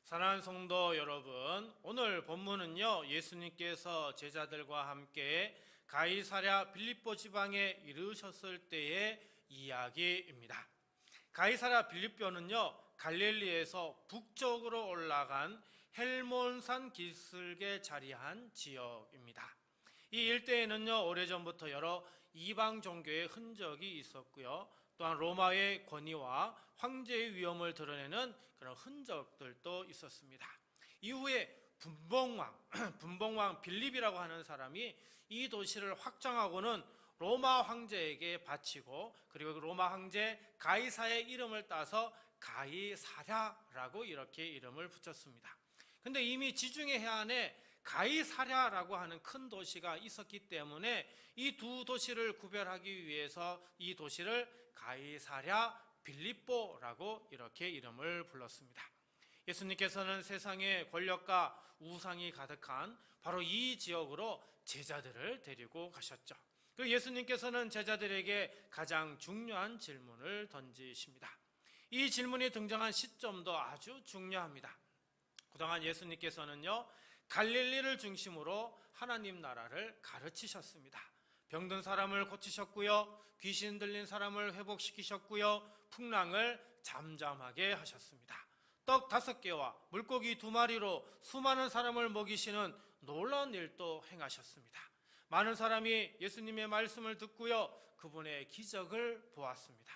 사랑하는 성도 여러분, 오늘 본문은요, 예수님께서 제자들과 함께 가이사랴 빌립보 지방에 이르셨을 때의 이야기입니다. 가이사랴 빌립보는요, 갈릴리에서 북쪽으로 올라간 헬몬산 기슭에 자리한 지역입니다. 이 일대에는요, 오래전부터 여러 이방 종교의 흔적이 있었고요, 또한 로마의 권위와 황제의 위엄을 드러내는 그런 흔적들도 있었습니다. 이후에 분봉왕 빌립이라고 하는 사람이 이 도시를 확장하고는 로마 황제에게 바치고, 그리고 로마 황제 가이사의 이름을 따서 가이사랴라고 이렇게 이름을 붙였습니다. 근데 이미 지중해 해안에 가이사랴라고 하는 큰 도시가 있었기 때문에 이 두 도시를 구별하기 위해서 이 도시를 가이사랴 빌립보라고 이렇게 이름을 불렀습니다. 예수님께서는 세상의 권력과 우상이 가득한 바로 이 지역으로 제자들을 데리고 가셨죠. 그리고 예수님께서는 제자들에게 가장 중요한 질문을 던지십니다. 이 질문이 등장한 시점도 아주 중요합니다. 그동안 예수님께서는요, 갈릴리를 중심으로 하나님 나라를 가르치셨습니다. 병든 사람을 고치셨고요, 귀신 들린 사람을 회복시키셨고요, 풍랑을 잠잠하게 하셨습니다. 떡 5개와 물고기 2마리로 수많은 사람을 먹이시는 놀라운 일도 행하셨습니다. 많은 사람이 예수님의 말씀을 듣고요, 그분의 기적을 보았습니다.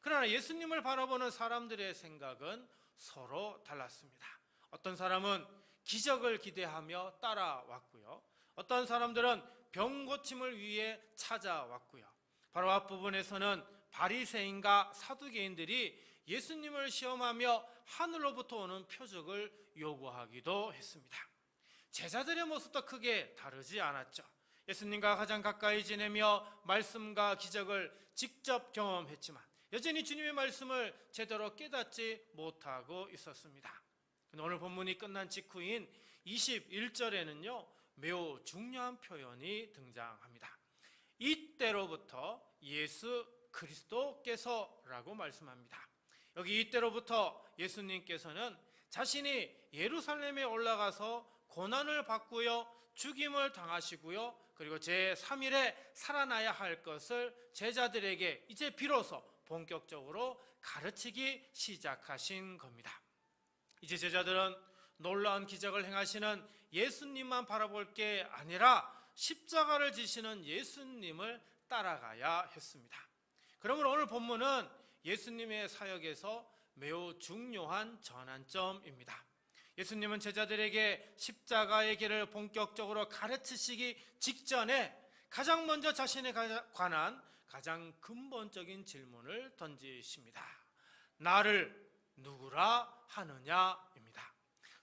그러나 예수님을 바라보는 사람들의 생각은 서로 달랐습니다. 어떤 사람은 기적을 기대하며 따라왔고요, 어떤 사람들은 병 고침을 위해 찾아왔고요, 바로 앞부분에서는 바리새인과 사두개인들이 예수님을 시험하며 하늘로부터 오는 표적을 요구하기도 했습니다. 제자들의 모습도 크게 다르지 않았죠. 예수님과 가장 가까이 지내며 말씀과 기적을 직접 경험했지만 여전히 주님의 말씀을 제대로 깨닫지 못하고 있었습니다. 오늘 본문이 끝난 직후인 21절에는요, 매우 중요한 표현이 등장합니다. 이때로부터 예수 그리스도께서라고 말씀합니다. 여기 이때로부터 예수님께서는 자신이 예루살렘에 올라가서 고난을 받고요, 죽임을 당하시고요, 그리고 제3일에 살아나야 할 것을 제자들에게 이제 비로소 본격적으로 가르치기 시작하신 겁니다. 이제 제자들은 놀라운 기적을 행하시는 예수님만 바라볼 게 아니라 십자가를 지시는 예수님을 따라가야 했습니다. 그러므로 오늘 본문은 예수님의 사역에서 매우 중요한 전환점입니다. 예수님은 제자들에게 십자가의 길을 본격적으로 가르치시기 직전에 가장 먼저 자신에 관한 가장 근본적인 질문을 던지십니다. 나를 누구라 하느냐입니다.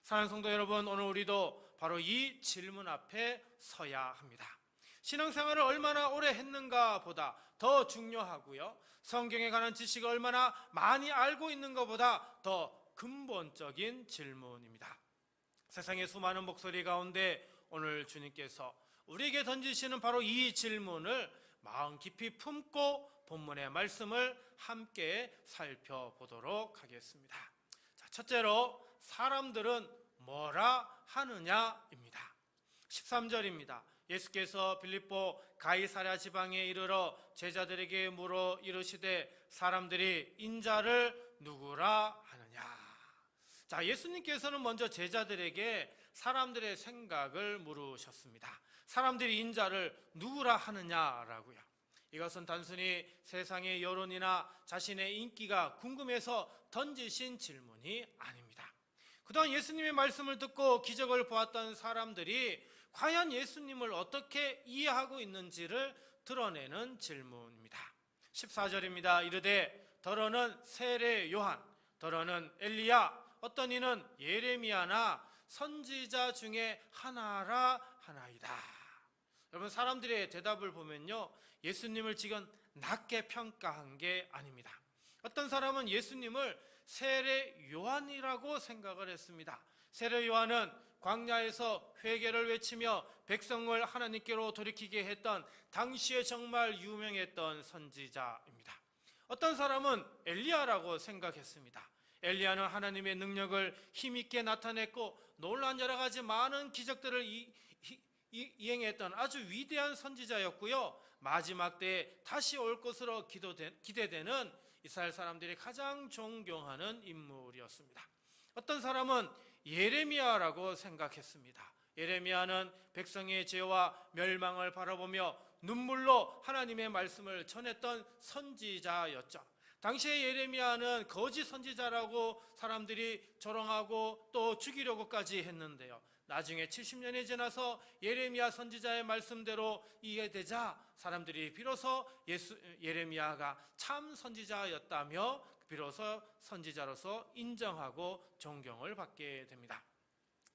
사랑하는 성도 여러분, 오늘 우리도 바로 이 질문 앞에 서야 합니다. 신앙생활을 얼마나 오래 했는가 보다 더 중요하고요, 성경에 관한 지식을 얼마나 많이 알고 있는 것보다 더 근본적인 질문입니다. 세상의 수많은 목소리 가운데 오늘 주님께서 우리에게 던지시는 바로 이 질문을 마음 깊이 품고 본문의 말씀을 함께 살펴보도록 하겠습니다. 자, 첫째로 사람들은 뭐라 하느냐입니다. 13절입니다. 예수께서 빌립보 가이사랴 지방에 이르러 제자들에게 물어 이르시되 사람들이 인자를 누구라 하느냐. 자, 예수님께서는 먼저 제자들에게 사람들의 생각을 물으셨습니다. 사람들이 인자를 누구라 하느냐라고요. 이것은 단순히 세상의 여론이나 자신의 인기가 궁금해서 던지신 질문이 아닙니다. 그동안 예수님의 말씀을 듣고 기적을 보았던 사람들이 과연 예수님을 어떻게 이해하고 있는지를 드러내는 질문입니다. 14절입니다. 이르되 더러는 세례 요한, 더러는 엘리야, 어떤 이는 예레미야나 선지자 중에 하나라 하나이다. 여러분, 사람들의 대답을 보면요, 예수님을 지금 낮게 평가한 게 아닙니다. 어떤 사람은 예수님을 세례 요한이라고 생각을 했습니다. 세례 요한은 광야에서 회개를 외치며 백성을 하나님께로 돌이키게 했던 당시에 정말 유명했던 선지자입니다. 어떤 사람은 엘리야라고 생각했습니다. 엘리야는 하나님의 능력을 힘있게 나타냈고 놀라운 여러 가지 많은 기적들을 이행했던 아주 위대한 선지자였고요. 마지막 때에 다시 올 것으로 기대되는 이스라엘 사람들이 가장 존경하는 인물이었습니다. 어떤 사람은 예레미야라고 생각했습니다. 예레미야는 백성의 죄와 멸망을 바라보며 눈물로 하나님의 말씀을 전했던 선지자였죠. 당시에 예레미야는 거짓 선지자라고 사람들이 조롱하고 또 죽이려고까지 했는데요. 나중에 70년이 지나서 예레미야 선지자의 말씀대로 이해되자 사람들이 비로소 예레미야가 참 선지자였다며 비로소 선지자로서 인정하고 존경을 받게 됩니다.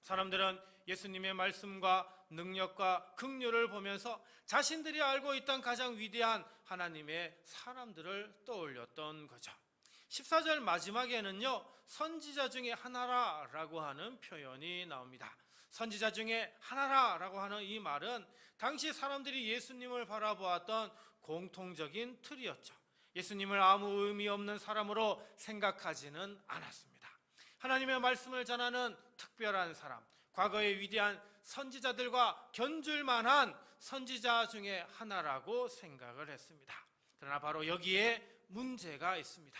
사람들은 예수님의 말씀과 능력과 긍휼을 보면서 자신들이 알고 있던 가장 위대한 하나님의 사람들을 떠올렸던 거죠. 14절 마지막에는요, 선지자 중에 하나라라고 하는 표현이 나옵니다. 선지자 중에 하나라라고 하는 이 말은 당시 사람들이 예수님을 바라보았던 공통적인 틀이었죠. 예수님을 아무 의미 없는 사람으로 생각하지는 않았습니다. 하나님의 말씀을 전하는 특별한 사람, 과거의 위대한 선지자들과 견줄 만한 선지자 중에 하나라고 생각을 했습니다. 그러나 바로 여기에 문제가 있습니다.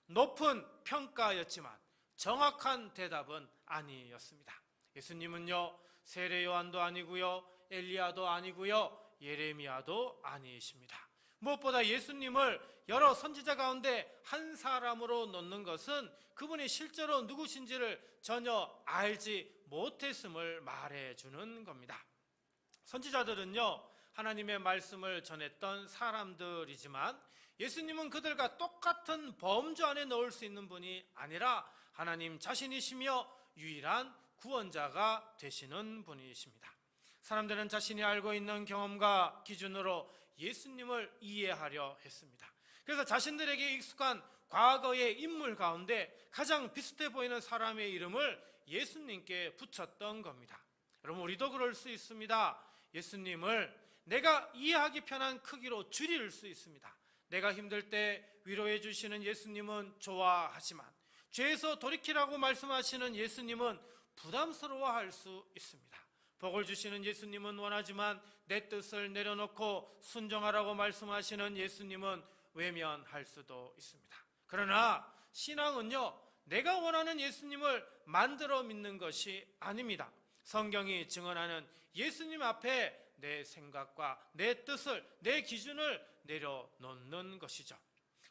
높은 평가였지만 정확한 대답은 아니었습니다. 예수님은요, 세례 요한도 아니고요, 엘리야도 아니고요, 예레미야도 아니십니다. 무엇보다 예수님을 여러 선지자 가운데 한 사람으로 놓는 것은 그분이 실제로 누구신지를 전혀 알지 못했음을 말해주는 겁니다. 선지자들은요, 하나님의 말씀을 전했던 사람들이지만 예수님은 그들과 똑같은 범주 안에 넣을 수 있는 분이 아니라 하나님 자신이시며 유일한 구원자가 되시는 분이십니다. 사람들은 자신이 알고 있는 경험과 기준으로 예수님을 이해하려 했습니다. 그래서 자신들에게 익숙한 과거의 인물 가운데 가장 비슷해 보이는 사람의 이름을 예수님께 붙였던 겁니다. 여러분, 우리도 그럴 수 있습니다. 예수님을 내가 이해하기 편한 크기로 줄일 수 있습니다. 내가 힘들 때 위로해 주시는 예수님은 좋아하지만 죄에서 돌이키라고 말씀하시는 예수님은 부담스러워할 수 있습니다. 복을 주시는 예수님은 원하지만 내 뜻을 내려놓고 순종하라고 말씀하시는 예수님은 외면할 수도 있습니다. 그러나 신앙은요, 내가 원하는 예수님을 만들어 믿는 것이 아닙니다. 성경이 증언하는 예수님 앞에 내 생각과 내 뜻을, 내 기준을 내려놓는 것이죠.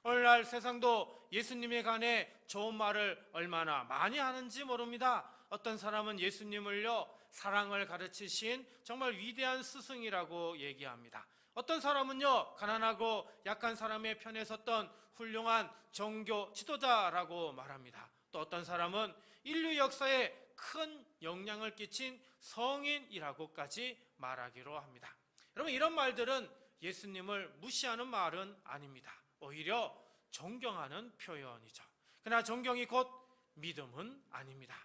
오늘날 세상도 예수님에 관해 좋은 말을 얼마나 많이 하는지 모릅니다. 어떤 사람은 예수님을요, 사랑을 가르치신 정말 위대한 스승이라고 얘기합니다. 어떤 사람은요, 가난하고 약한 사람의 편에 섰던 훌륭한 종교 지도자라고 말합니다. 또 어떤 사람은 인류 역사에 큰 영향을 끼친 성인이라고까지 말하기로 합니다. 여러분, 이런 말들은 예수님을 무시하는 말은 아닙니다. 오히려 존경하는 표현이죠. 그러나 존경이 곧 믿음은 아닙니다.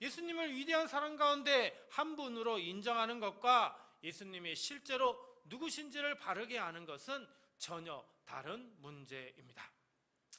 예수님을 위대한 사람 가운데 한 분으로 인정하는 것과 예수님이 실제로 누구신지를 바르게 아는 것은 전혀 다른 문제입니다.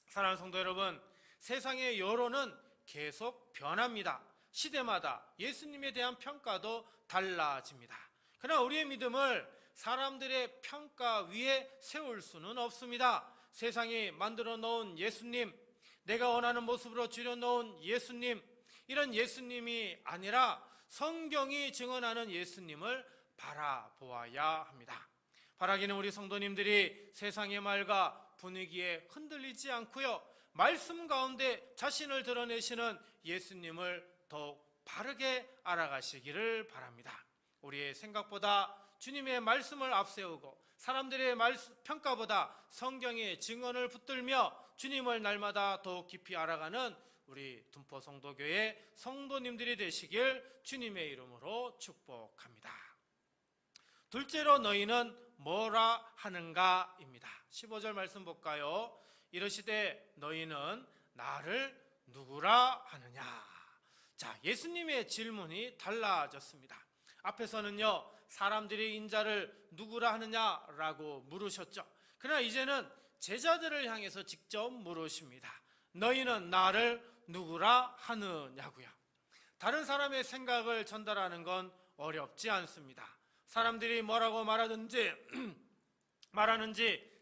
사랑하는 성도 여러분, 세상의 여론은 계속 변합니다. 시대마다 예수님에 대한 평가도 달라집니다. 그러나 우리의 믿음을 사람들의 평가 위에 세울 수는 없습니다. 세상이 만들어 놓은 예수님, 내가 원하는 모습으로 줄여놓은 예수님, 이런 예수님이 아니라 성경이 증언하는 예수님을 바라보아야 합니다. 바라기는 우리 성도님들이 세상의 말과 분위기에 흔들리지 않고요, 말씀 가운데 자신을 드러내시는 예수님을 더욱 바르게 알아가시기를 바랍니다. 우리의 생각보다 주님의 말씀을 앞세우고 사람들의 평가보다 성경의 증언을 붙들며 주님을 날마다 더욱 깊이 알아가는 우리 둔포 성도교회 성도님들이 되시길 주님의 이름으로 축복합니다. 둘째로 너희는 뭐라 하는가입니다. 15절 말씀 볼까요? 이르시되 너희는 나를 누구라 하느냐. 자, 예수님의 질문이 달라졌습니다. 앞에서는요, 사람들이 인자를 누구라 하느냐라고 물으셨죠. 그러나 이제는 제자들을 향해서 직접 물으십니다. 너희는 나를 누구라 하느냐고요. 다른 사람의 생각을 전달하는 건 어렵지 않습니다. 사람들이 뭐라고 말하는지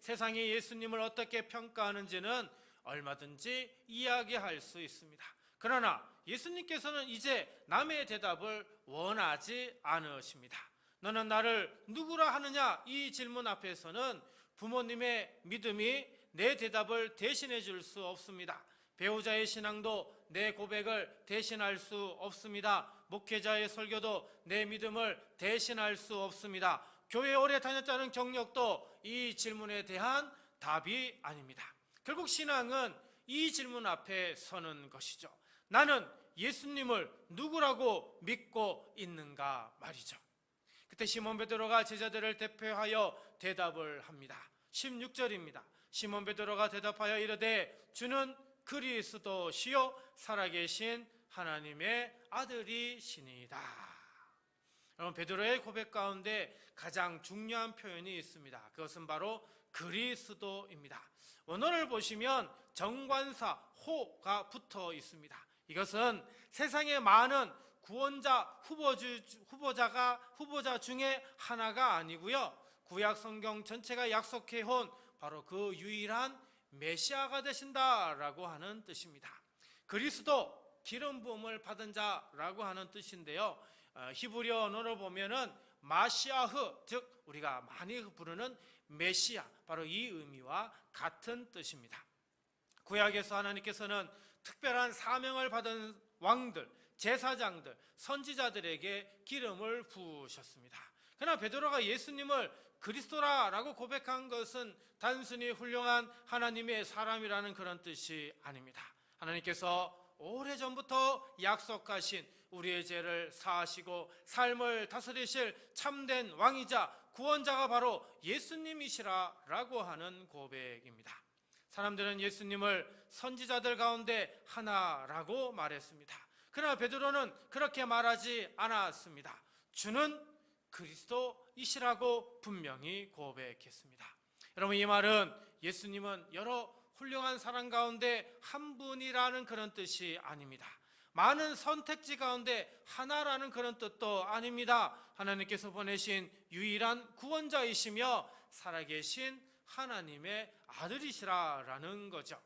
세상이 예수님을 어떻게 평가하는지는 얼마든지 이야기할 수 있습니다. 그러나 예수님께서는 이제 남의 대답을 원하지 않으십니다. 너는 나를 누구라 하느냐? 이 질문 앞에서는 부모님의 믿음이 내 대답을 대신해 줄 수 없습니다. 배우자의 신앙도 내 고백을 대신할 수 없습니다. 목회자의 설교도 내 믿음을 대신할 수 없습니다. 교회 오래 다녔다는 경력도 이 질문에 대한 답이 아닙니다. 결국 신앙은 이 질문 앞에 서는 것이죠. 나는 예수님을 누구라고 믿고 있는가 말이죠. 그때 시몬 베드로가 제자들을 대표하여 대답을 합니다. 16절입니다. 시몬 베드로가 대답하여 이르되 주는 그리스도시요 살아계신 하나님의 아들이시니이다. 여러분, 베드로의 고백 가운데 가장 중요한 표현이 있습니다. 그것은 바로 그리스도입니다. 원어를 보시면 정관사 호가 붙어 있습니다. 이것은 세상에 많은 구원자 후보자 중에 하나가 아니고요, 구약 성경 전체가 약속해온 바로 그 유일한 메시아가 되신다라고 하는 뜻입니다. 그리스도, 기름 부음을 받은 자라고 하는 뜻인데요, 히브리어 언어로 보면은 마시아흐, 즉 우리가 많이 부르는 메시아, 바로 이 의미와 같은 뜻입니다. 구약에서 하나님께서는 특별한 사명을 받은 왕들, 제사장들, 선지자들에게 기름을 부으셨습니다. 그러나 베드로가 예수님을 그리스도라고 고백한 것은 단순히 훌륭한 하나님의 사람이라는 그런 뜻이 아닙니다. 하나님께서 오래전부터 약속하신 우리의 죄를 사하시고 삶을 다스리실 참된 왕이자 구원자가 바로 예수님이시라고 하는 고백입니다. 사람들은 예수님을 선지자들 가운데 하나라고 말했습니다. 그러나 베드로는 그렇게 말하지 않았습니다. 주는 그리스도이시라고 분명히 고백했습니다. 여러분, 이 말은 예수님은 여러 훌륭한 사람 가운데 한 분이라는 그런 뜻이 아닙니다. 많은 선택지 가운데 하나라는 그런 뜻도 아닙니다. 하나님께서 보내신 유일한 구원자이시며 살아계신 하나님의 아들이시라는 거죠.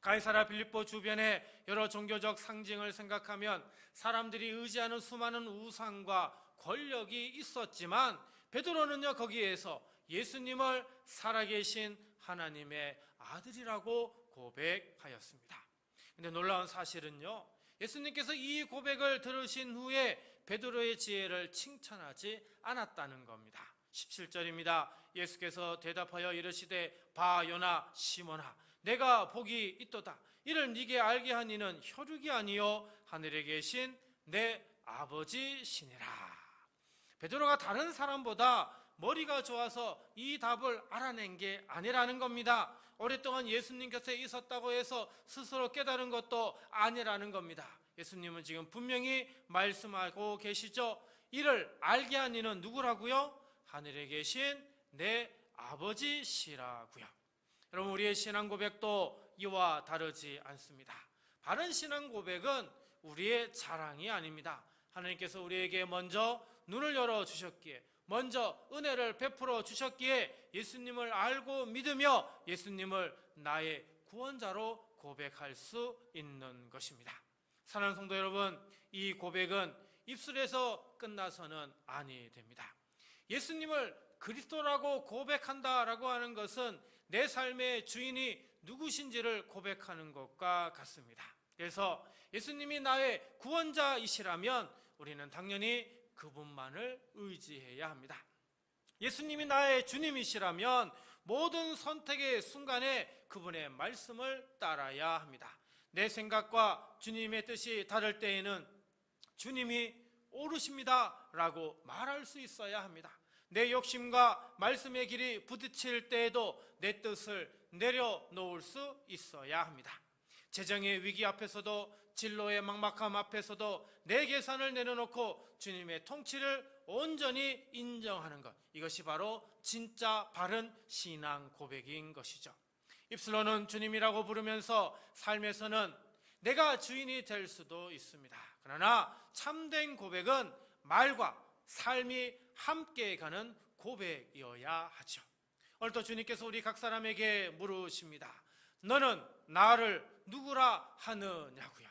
가이사랴 빌립보 주변에 여러 종교적 상징을 생각하면 사람들이 의지하는 수많은 우상과 권력이 있었지만 베드로는요, 거기에서 예수님을 살아계신 하나님의 아들이라고 고백하였습니다. 근데 놀라운 사실은요, 예수님께서 이 고백을 들으신 후에 베드로의 지혜를 칭찬하지 않았다는 겁니다. 17절입니다. 예수께서 대답하여 이르시되 바요나 시몬아, 내가 복이 있도다. 이를 네게 알게 한 이는 혈육이 아니요 하늘에 계신 내 아버지시니라. 베드로가 다른 사람보다 머리가 좋아서 이 답을 알아낸 게 아니라는 겁니다. 오랫동안 예수님 곁에 있었다고 해서 스스로 깨달은 것도 아니라는 겁니다. 예수님은 지금 분명히 말씀하고 계시죠. 이를 알게 한 이는 누구라고요? 하늘에 계신 내 아버지시라고요. 여러분, 우리의 신앙 고백도 이와 다르지 않습니다. 바른 신앙 고백은 우리의 자랑이 아닙니다. 하나님께서 우리에게 먼저 눈을 열어주셨기에, 먼저 은혜를 베풀어 주셨기에 예수님을 알고 믿으며 예수님을 나의 구원자로 고백할 수 있는 것입니다. 사랑하는 성도 여러분, 이 고백은 입술에서 끝나서는 아니 됩니다. 예수님을 그리스도라고 고백한다라고 하는 것은 내 삶의 주인이 누구신지를 고백하는 것과 같습니다. 그래서 예수님이 나의 구원자이시라면 우리는 당연히 그분만을 의지해야 합니다. 예수님이 나의 주님이시라면 모든 선택의 순간에 그분의 말씀을 따라야 합니다. 내 생각과 주님의 뜻이 다를 때에는 주님이 옳으십니다 라고 말할 수 있어야 합니다. 내 욕심과 말씀의 길이 부딪힐 때에도 내 뜻을 내려놓을 수 있어야 합니다. 재정의 위기 앞에서도, 진로의 막막함 앞에서도 내 계산을 내려놓고 주님의 통치를 온전히 인정하는 것, 이것이 바로 진짜 바른 신앙 고백인 것이죠. 입술로는 주님이라고 부르면서 삶에서는 내가 주인이 될 수도 있습니다. 그러나 참된 고백은 말과 삶이 함께 가는 고백이어야 하죠. 오늘도 주님께서 우리 각 사람에게 물으십니다. 너는 나를 누구라 하느냐고요.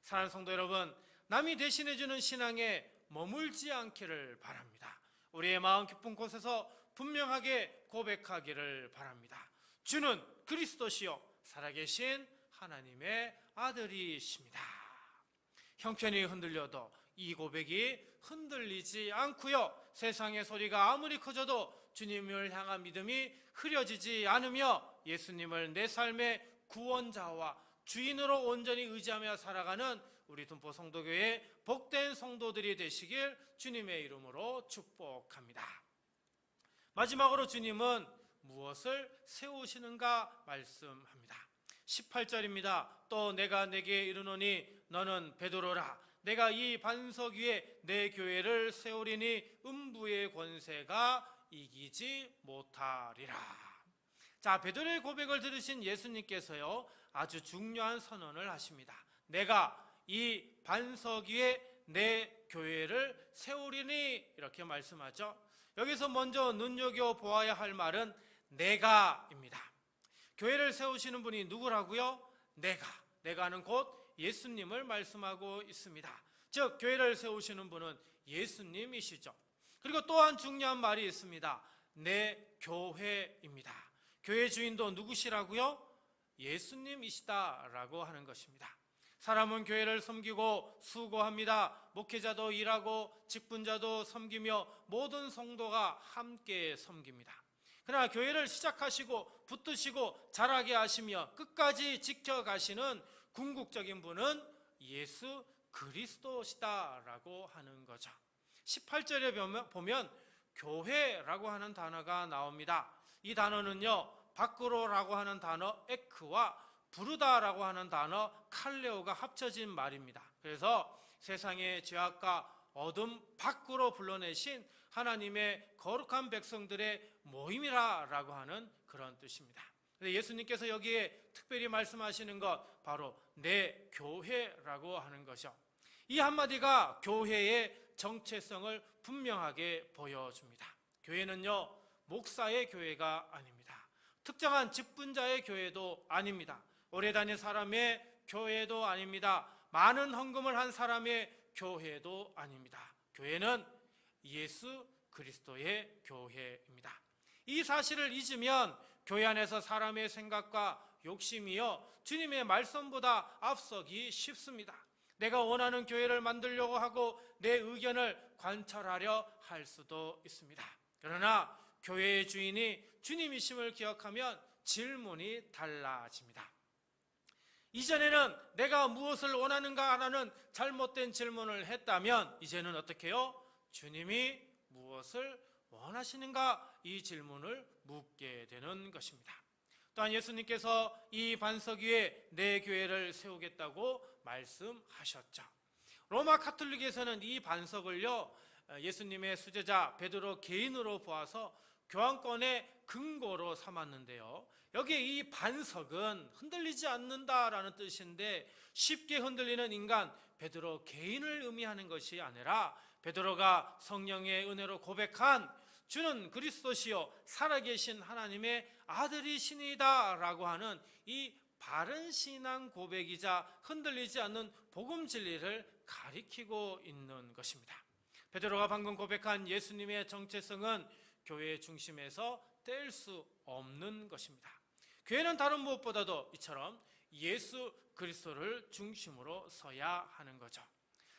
사랑하는 성도 여러분, 남이 대신해주는 신앙에 머물지 않기를 바랍니다. 우리의 마음 깊은 곳에서 분명하게 고백하기를 바랍니다. 주는 그리스도시요 살아계신 하나님의 아들이십니다. 형편이 흔들려도 이 고백이 흔들리지 않고요, 세상의 소리가 아무리 커져도 주님을 향한 믿음이 흐려지지 않으며 예수님을 내 삶의 구원자와 주인으로 온전히 의지하며 살아가는 우리 둔포 성도교회 복된 성도들이 되시길 주님의 이름으로 축복합니다. 마지막으로 주님은 무엇을 세우시는가 말씀합니다. 18절입니다. 또 내가 내게 이르노니 너는 베드로라. 내가 이 반석 위에 내 교회를 세우리니 음부의 권세가 이기지 못하리라. 자, 베드로의 고백을 들으신 예수님께서요, 아주 중요한 선언을 하십니다. 내가 이 반석 위에 내 교회를 세우리니 이렇게 말씀하죠. 여기서 먼저 눈여겨보아야 할 말은 내가입니다. 교회를 세우시는 분이 누구라고요? 내가는 곧 예수님을 말씀하고 있습니다. 즉 교회를 세우시는 분은 예수님이시죠. 그리고 또한 중요한 말이 있습니다. 내 교회입니다. 교회 주인도 누구시라고요? 예수님이시다라고 하는 것입니다. 사람은 교회를 섬기고 수고합니다. 목회자도 일하고 직분자도 섬기며 모든 성도가 함께 섬깁니다. 그러나 교회를 시작하시고 붙드시고 자라게 하시며 끝까지 지켜가시는 궁극적인 분은 예수 그리스도시다라고 하는 거죠. 18절에 보면 교회라고 하는 단어가 나옵니다. 이 단어는요, 밖으로라고 하는 단어 에크와 부르다라고 하는 단어 칼레오가 합쳐진 말입니다. 그래서 세상의 죄악과 어둠 밖으로 불러내신 하나님의 거룩한 백성들의 모임이라고 하는 그런 뜻입니다. 예수님께서 여기에 특별히 말씀하시는 것 바로 내 교회라고 하는 것이죠. 이 한마디가 교회의 정체성을 분명하게 보여줍니다. 교회는요, 목사의 교회가 아닙니다. 특정한 직분자의 교회도 아닙니다. 오래 다닌 사람의 교회도 아닙니다. 많은 헌금을 한 사람의 교회도 아닙니다. 교회는 예수 그리스도의 교회입니다. 이 사실을 잊으면 교회 안에서 사람의 생각과 욕심이요, 주님의 말씀보다 앞서기 쉽습니다. 내가 원하는 교회를 만들려고 하고 내 의견을 관철하려 할 수도 있습니다. 그러나 교회의 주인이 주님이심을 기억하면 질문이 달라집니다. 이전에는 내가 무엇을 원하는가 하는 잘못된 질문을 했다면 이제는 어떻게 해요? 주님이 무엇을 원하시는가 이 질문을 묻게 되는 것입니다. 또한 예수님께서 이 반석 위에 내 교회를 세우겠다고 말씀하셨죠. 로마 카톨릭에서는 이 반석을요, 예수님의 수제자 베드로 개인으로 보아서 교황권의 근거로 삼았는데요, 여기에 이 반석은 흔들리지 않는다라는 뜻인데 쉽게 흔들리는 인간 베드로 개인을 의미하는 것이 아니라 베드로가 성령의 은혜로 고백한 주는 그리스도시요 살아계신 하나님의 아들이시니이다 라고 하는 이 바른 신앙 고백이자 흔들리지 않는 복음 진리를 가리키고 있는 것입니다. 베드로가 방금 고백한 예수님의 정체성은 교회의 중심에서 뗄 수 없는 것입니다. 교회는 다른 무엇보다도 이처럼 예수 그리스도를 중심으로 서야 하는 거죠.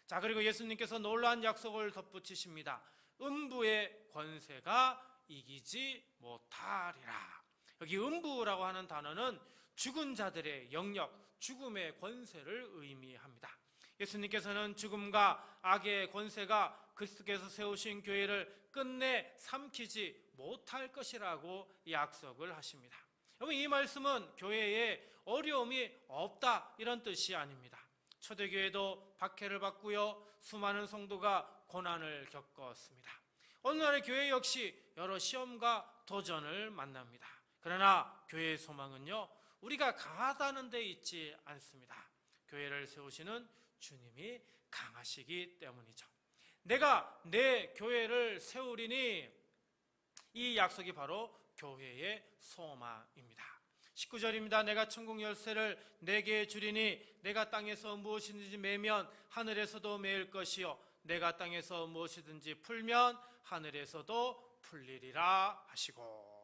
자, 그리고 예수님께서 놀라운 약속을 덧붙이십니다. 음부의 권세가 이기지 못하리라. 여기 음부라고 하는 단어는 죽은 자들의 영역, 죽음의 권세를 의미합니다. 예수님께서는 죽음과 악의 권세가 그리스도께서 세우신 교회를 끝내 삼키지 못할 것이라고 약속을 하십니다. 여러분, 이 말씀은 교회에 어려움이 없다 이런 뜻이 아닙니다. 초대교회도 박해를 받고요, 수많은 성도가 고난을 겪었습니다. 오늘날의 교회 역시 여러 시험과 도전을 만납니다. 그러나 교회의 소망은요, 우리가 강하다는 데 있지 않습니다. 교회를 세우시는 주님이 강하시기 때문이죠. 내가 내 교회를 세우리니, 이 약속이 바로 교회의 소망입니다. 19절입니다. 내가 천국 열쇠를 내게 주리니 내가 땅에서 무엇이든지 매면 하늘에서도 매일 것이요 내가 땅에서 무엇이든지 풀면 하늘에서도 풀리리라 하시고,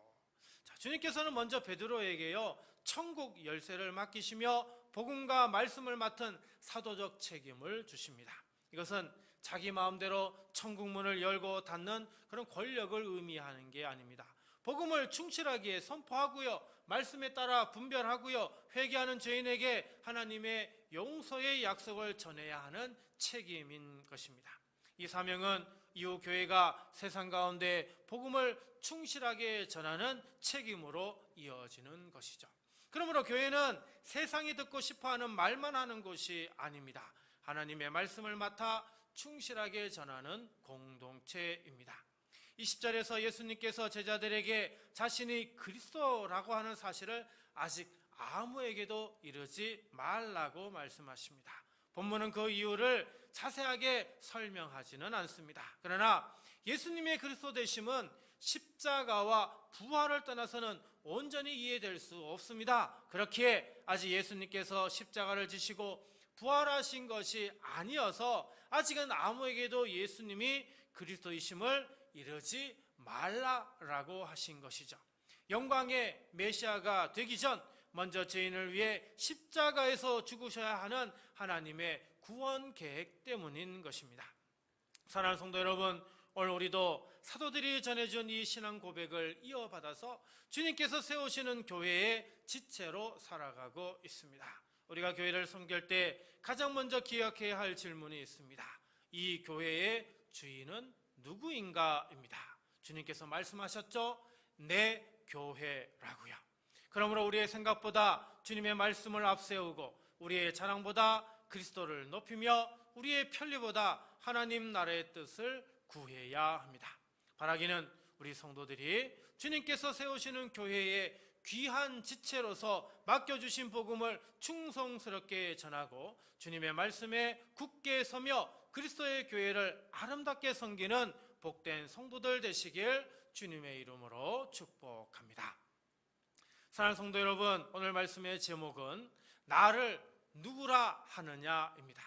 자, 주님께서는 먼저 베드로에게요, 천국 열쇠를 맡기시며 복음과 말씀을 맡은 사도적 책임을 주십니다. 이것은 자기 마음대로 천국 문을 열고 닫는 그런 권력을 의미하는 게 아닙니다. 복음을 충실하게 선포하고요, 말씀에 따라 분별하고요, 회개하는 죄인에게 하나님의 용서의 약속을 전해야 하는 책임인 것입니다. 이 사명은 이후 교회가 세상 가운데 복음을 충실하게 전하는 책임으로 이어지는 것이죠. 그러므로 교회는 세상이 듣고 싶어하는 말만 하는 곳이 아닙니다. 하나님의 말씀을 맡아 충실하게 전하는 공동체입니다. 20절에서 예수님께서 제자들에게 자신이 그리스도라고 하는 사실을 아직 아무에게도 이르지 말라고 말씀하십니다. 본문은 그 이유를 자세하게 설명하지는 않습니다. 그러나 예수님의 그리스도 되심은 십자가와 부활을 떠나서는 온전히 이해될 수 없습니다. 그렇기에 아직 예수님께서 십자가를 지시고 부활하신 것이 아니어서 아직은 아무에게도 예수님이 그리스도이심을 이르지 말라라고 하신 것이죠. 영광의 메시아가 되기 전 먼저 죄인을 위해 십자가에서 죽으셔야 하는 하나님의 구원 계획 때문인 것입니다. 사랑하는 성도 여러분, 오늘 우리도 사도들이 전해준 이 신앙 고백을 이어받아서 주님께서 세우시는 교회의 지체로 살아가고 있습니다. 우리가 교회를 섬길 때 가장 먼저 기억해야 할 질문이 있습니다. 이 교회의 주인은 누구인가입니다. 주님께서 말씀하셨죠? 내 교회라고요. 그러므로 우리의 생각보다 주님의 말씀을 앞세우고 우리의 자랑보다 그리스도를 높이며 우리의 편리보다 하나님 나라의 뜻을 구해야 합니다. 바라기는 우리 성도들이 주님께서 세우시는 교회의 귀한 지체로서 맡겨주신 복음을 충성스럽게 전하고 주님의 말씀에 굳게 서며 그리스도의 교회를 아름답게 섬기는 복된 성도들 되시길 주님의 이름으로 축복합니다. 사랑하는 성도 여러분, 오늘 말씀의 제목은 나를 누구라 하느냐입니다.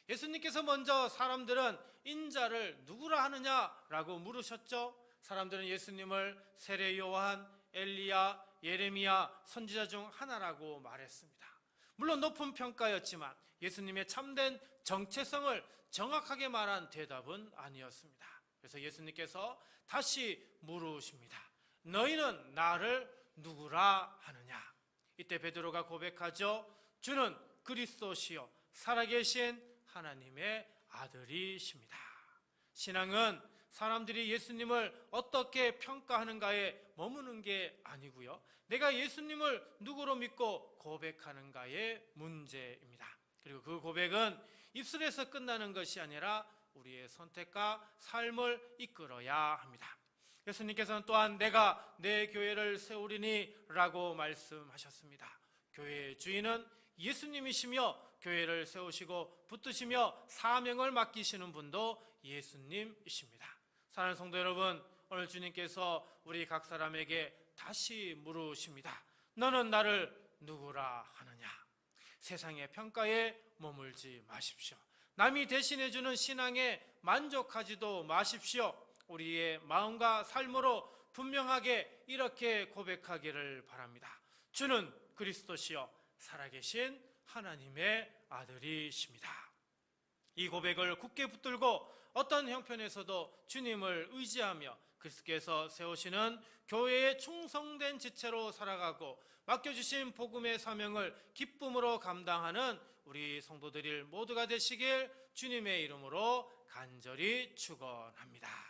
예수님께서 먼저 사람들은 인자를 누구라 하느냐라고 물으셨죠. 사람들은 예수님을 세례 요한, 엘리야, 예레미야 선지자 중 하나라고 말했습니다. 물론 높은 평가였지만 예수님의 참된 정체성을 정확하게 말한 대답은 아니었습니다. 그래서 예수님께서 다시 물으십니다. 너희는 나를 누구라 하느냐? 이때 베드로가 고백하죠. 주는 그리스도시요 살아계신 하나님의 아들이십니다. 신앙은 사람들이 예수님을 어떻게 평가하는가에 머무는 게 아니고요, 내가 예수님을 누구로 믿고 고백하는가의 문제입니다. 그리고 그 고백은 입술에서 끝나는 것이 아니라 우리의 선택과 삶을 이끌어야 합니다. 예수님께서는 또한 내가 내 교회를 세우리니 라고 말씀하셨습니다. 교회의 주인은 예수님이시며 교회를 세우시고 붙드시며 사명을 맡기시는 분도 예수님이십니다. 사랑하는 성도 여러분, 오늘 주님께서 우리 각 사람에게 다시 물으십니다. 너는 나를 누구라 하느냐? 세상의 평가에 머물지 마십시오. 남이 대신해주는 신앙에 만족하지도 마십시오. 우리의 마음과 삶으로 분명하게 이렇게 고백하기를 바랍니다. 주는 그리스도시요 살아계신 하나님의 아들이십니다. 이 고백을 굳게 붙들고 어떤 형편에서도 주님을 의지하며 그리스도께서 세우시는 교회의 충성된 지체로 살아가고 맡겨주신 복음의 사명을 기쁨으로 감당하는 우리 성도들 모두가 되시길 주님의 이름으로 간절히 축원합니다.